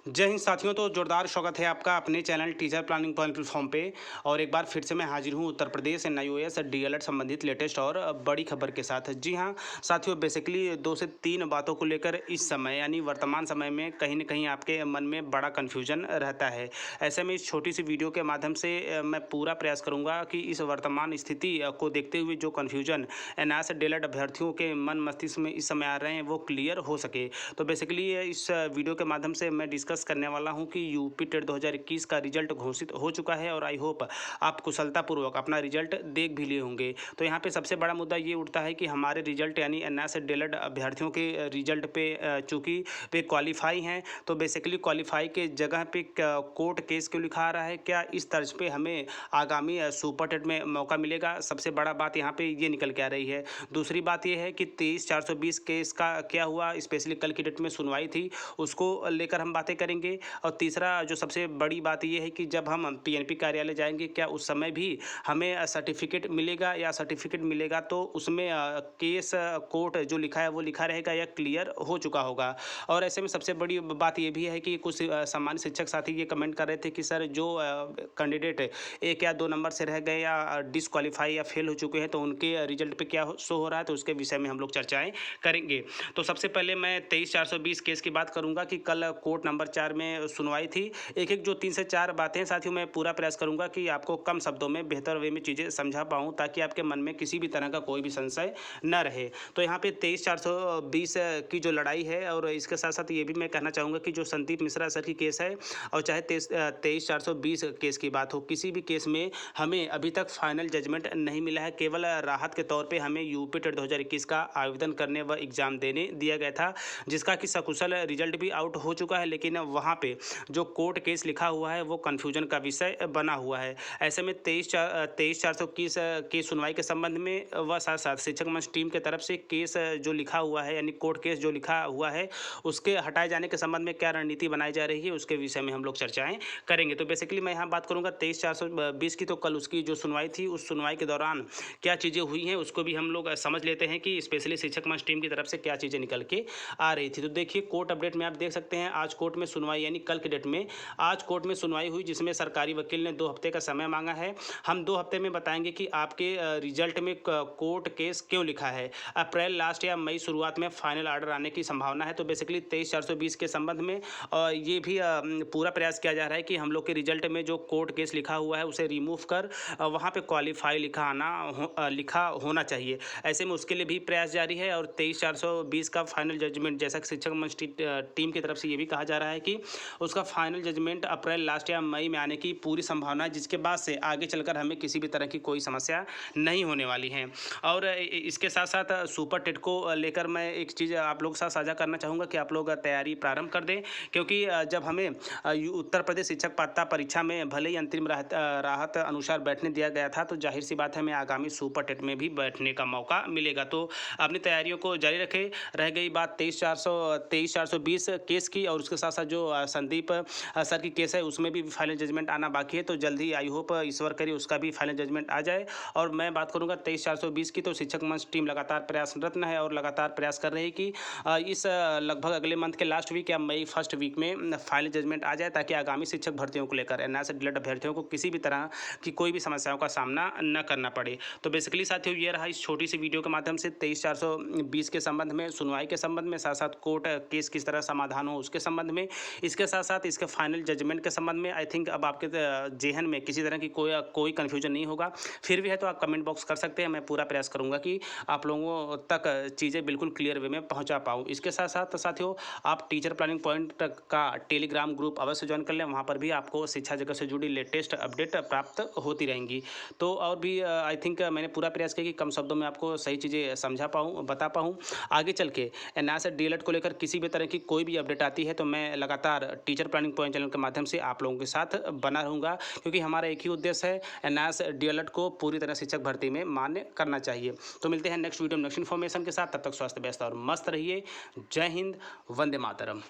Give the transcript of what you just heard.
जय हिंद साथियों। तो जोरदार स्वागत है आपका अपने channel teacher planning point platform पे। और एक बार फिर से मैं हाजिर हूँ उत्तर प्रदेश एनआईओएस डीएलएड संबंधित लेटेस्ट और बड़ी खबर के साथ। जी हाँ साथियों, बेसिकली 2 से 3 बातों को लेकर इस समय यानी वर्तमान समय में कहीं न कहीं आपके मन में बड़ा कन्फ्यूजन रहता है। ऐसे में इस छोटी सी वीडियो के माध्यम से मैं पूरा प्रयास करूँगा कि इस वर्तमान स्थिति को देखते हुए जो कन्फ्यूजन एनआईओएस डीएलएड अभ्यर्थियों के मन मस्तिष्क में इस समय आ रहे हैं वो क्लियर हो सके। तो बेसिकली इस वीडियो के माध्यम से मैं डिस्कस करने वाला हूं कि यूपी टेट 2021 का रिजल्ट घोषित हो चुका है और आई होप आप कुशलतापूर्वक अपना रिजल्ट देख भी लिए होंगे। तो यहाँ पे सबसे बड़ा मुद्दा ये उठता है कि हमारे रिजल्ट यानी एनआईओएस डीएलएड अभ्यर्थियों के रिजल्ट पे चूँकि वे क्वालिफाई हैं, तो बेसिकली क्वालिफाई के जगह पे कोर्ट केस क्यों लिखा आ रहा है, क्या इस तर्ज पे हमें आगामी सुपर टेट में मौका मिलेगा। सबसे बड़ा बात यहाँ पे ये निकल के आ रही है। दूसरी बात ये है कि 23/420 केस का क्या हुआ, स्पेशली कल की डेट में सुनवाई थी, उसको लेकर हम बातें करेंगे। और तीसरा जो सबसे बड़ी बात ये है कि जब हम पीएनपी कार्यालय जाएंगे क्या उस समय भी हमें सर्टिफिकेट मिलेगा, या सर्टिफिकेट मिलेगा तो उसमें केस कोर्ट जो लिखा है वो लिखा रहेगा या क्लियर हो चुका होगा। और ऐसे में सबसे बड़ी बात ये भी है कि कुछ सामान्य शिक्षक साथी ये कमेंट कर रहे थे कि सर जो कैंडिडेट 1 या 2 नंबर से रह गए या डिसक्वालीफाई या फेल हो चुके हैं तो उनके रिजल्ट पे क्या शो हो रहा है, तो उसके विषय में हम लोग चर्चाएं करेंगे। तो सबसे पहले मैं 23/420 केस की बात करूंगा कि कल कोर्ट नंबर 4 में सुनवाई थी। एक जो 3 से 4 बातें साथियों मैं पूरा प्रयास करूंगा कि आपको कम शब्दों में बेहतर वे में चीज़ें समझा पाऊँ, ताकि आपके मन में किसी भी तरह का कोई भी संशय न रहे। तो यहाँ पे 23/420 की जो लड़ाई है, और इसके साथ साथ ये भी मैं कहना चाहूँगा कि जो संदीप मिश्रा सर की केस है, और चाहे 23/420 केस की बात हो, किसी भी केस में हमें अभी तक फाइनल जजमेंट नहीं मिला है। केवल राहत के तौर पे हमें यूपी टेट 2021 का आवेदन करने व एग्ज़ाम देने दिया गया था, जिसका कि सकुशल रिजल्ट भी आउट हो चुका है। लेकिन वहाँ पे जो कोर्ट केस लिखा हुआ है वो कन्फ्यूजन का विषय बना हुआ है। ऐसे में 23/421 की सुनवाई के संबंध में व साथ साथ शिक्षक मंच टीम की तरफ से केस जो लिखा हुआ है यानी कोर्ट केस जो लिखा हुआ है उसके हटाए जाने के संबंध में क्या रणनीति बनाई जा रही है, उसके विषय में हम लोग चर्चाएं करेंगे। तो बेसिकली मैं यहाँ बात करूँगा 23/420 की। तो कल उसकी जो सुनवाई थी, उस सुनवाई के दौरान क्या चीज़ें हुई हैं उसको भी हम लोग समझ लेते हैं कि स्पेशली शिक्षक मंच टीम की तरफ से क्या चीज़ें निकल के आ रही थी। तो देखिए कोर्ट अपडेट में आप देख सकते हैं, आज कोर्ट में सुनवाई यानी कल की डेट में आज कोर्ट में सुनवाई हुई, जिसमें सरकारी वकील ने 2 हफ्ते का समय मांगा है। हम 2 हफ्ते में बताएंगे कि आपके रिजल्ट में कोर्ट केस क्यों लिखा है। अप्रैल लास्ट या मई शुरुआत में फाइनल ऑर्डर आने की संभावना है। तो बेसिकली 23/420 के संबंध में ये भी पूरा प्रयास किया जा रहा है कि हम लोग के रिजल्ट में जो कोर्ट केस लिखा हुआ है उसे रिमूव कर वहाँ पे क्वालिफाई लिखा होना चाहिए। ऐसे में उसके लिए भी प्रयास जारी है। और 23/420 का फाइनल जजमेंट, जैसा कि शिक्षक मंच टीम की तरफ से ये भी कहा जा रहा है कि उसका फाइनल जजमेंट अप्रैल लास्ट या मई में आने की पूरी संभावना है, जिसके बाद से आगे चलकर हमें किसी भी तरह की कोई समस्या नहीं होने वाली है। और इसके साथ साथ सुपर टेट को लेकर मैं एक चीज़ आप लोग के साथ साझा करना चाहूँगा कि आप लोग तैयारी प्रारंभ कर दें, क्योंकि जब हमें उत्तर प्रदेश शिक्षक पात्रता परीक्षा में भले ही अंतरिम राहत अनुसार बैठने दिया गया था, तो जाहिर सी बात है हमें आगामी सुपर टेट में भी बैठने का मौका मिलेगा। तो अपनी तैयारियों को जारी रखें। रह गई बात 23/420 केस की, और उसके साथ साथ जो संदीप सर की केस है उसमें भी फाइनल जजमेंट आना बाकी है। तो जल्दी आई होप ईश्वर करे उसका भी फाइनल जजमेंट आ जाए। और मैं बात करूंगा 23/420 की, तो शिक्षक मंच टीम लगातार प्रयासरत है और लगातार प्रयास कर रही है कि इस लगभग अगले मंथ के लास्ट वीक या मई फर्स्ट वीक में फाइनल जजमेंट आ जाए, ताकि आगामी शिक्षक भर्तियों को लेकर एनआईओएस डीएलएड अभ्यर्थियों को किसी भी तरह की कोई भी समस्याओं का सामना न करना पड़े। तो बेसिकली साथियों ये रहा इस छोटी सी वीडियो के माध्यम से 23/420 के संबंध में, सुनवाई के संबंध में, साथ साथ कोर्ट केस किस तरह समाधान हो उसके संबंध में, इसके साथ साथ इसके फाइनल जजमेंट के संबंध में। आई थिंक अब आपके जेहन में किसी तरह की कोई कन्फ्यूजन नहीं होगा। फिर भी है तो आप कमेंट बॉक्स कर सकते हैं, मैं पूरा प्रयास करूंगा कि आप लोगों तक चीज़ें बिल्कुल क्लियर वे में पहुंचा पाऊँ। इसके साथ साथ साथियों आप टीचर प्लानिंग पॉइंट का टेलीग्राम ग्रुप अवश्य ज्वाइन कर लें, वहाँ पर भी आपको शिक्षा जगत से जुड़ी लेटेस्ट अपडेट प्राप्त होती रहेंगी। तो और भी आई थिंक मैंने पूरा प्रयास किया कि कम शब्दों में आपको सही चीज़ें समझा पाऊँ, बता पाऊँ। आगे चल के एनआईओएस डीएलएड को लेकर किसी भी तरह की कोई भी अपडेट आती है तो मैं लगातार टीचर प्लानिंग पॉइंट चैनल के माध्यम से आप लोगों के साथ बना रहूँगा, क्योंकि हमारा एक ही उद्देश्य है, एनआईओएस डीएलएड को पूरी तरह शिक्षक भर्ती में मान्य करना चाहिए। तो मिलते हैं नेक्स्ट वीडियो में नेक्स्ट इन्फॉर्मेशन के साथ, तब तक स्वास्थ्य व्यस्त और मस्त रहिए। जय हिंद, वंदे मातरम।